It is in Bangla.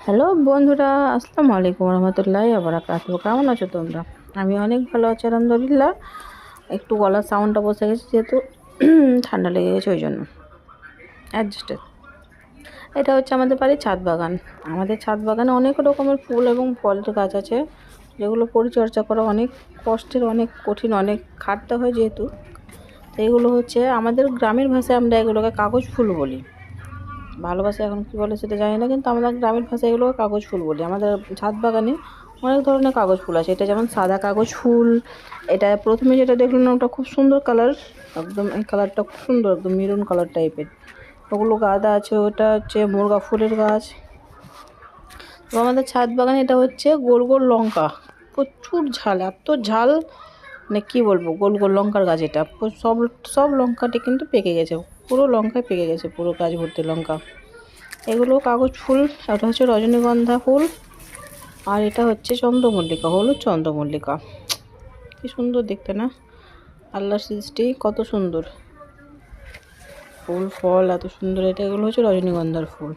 হ্যালো বন্ধুরা, আসসালামু আলাইকুম রহমতুল্লাহি ওয়া বারাকাতুহু। কেমন আছো তোমরা? আমি অনেক ভালো আছি আলহামদুলিল্লাহ। একটু গলার সাউন্ডটা বসে গেছে যেহেতু ঠান্ডা লেগে গেছে, ওই জন্য অ্যাডজাস্টেড। এটা হচ্ছে আমাদের বাড়ির ছাদ বাগান। আমাদের ছাদ বাগানে অনেক রকমের ফুল এবং ফলের গাছ আছে, যেগুলো পরিচর্যা করা অনেক কষ্টের, অনেক কঠিন, অনেক খাটতে হয় যেহেতু। তো এগুলো হচ্ছে আমাদের গ্রামের ভাষায় আমরা এগুলোকে কাগজ ফুল বলি। ভালোবাসা এখন কী বলে সেটা জানি না, কিন্তু আমাদের গ্রামের ভাষায় এগুলো কাগজ ফুল বলি। আমাদের ছাদ বাগানে অনেক ধরনের কাগজ ফুল আছে। এটা যেমন সাদা কাগজ ফুল। এটা প্রথমে যেটা দেখলাম না, ওটা খুব সুন্দর কালার, একদম এই কালারটা খুব সুন্দর, একদম মেরুন কালার টাইপের। ওগুলো গাঁদা আছে, ওটা হচ্ছে মুরগা ফুলের গাছ। তো আমাদের ছাদ বাগানে এটা হচ্ছে গোল গোল লঙ্কা, প্রচুর ঝাল, এত ঝাল মানে কী বলবো। গোল গোল লঙ্কার গাছ এটা। সব সব লঙ্কাটি কিন্তু পেকে গেছে, পুরো লঙ্কায় পেকে গেছে, পুরো গাছ ভর্তি লঙ্কা। এগুলো কাগজ ফুল। এটা হচ্ছে রজনীগন্ধা ফুল, আর এটা হচ্ছে চন্দ্রমল্লিকা, হলুদ চন্দ্রমল্লিকা। কি সুন্দর দেখতে না, আল্লাহর সৃষ্টি কত সুন্দর, ফুল ফল এত সুন্দর। এগুলো হচ্ছে রজনীগন্ধার ফুল।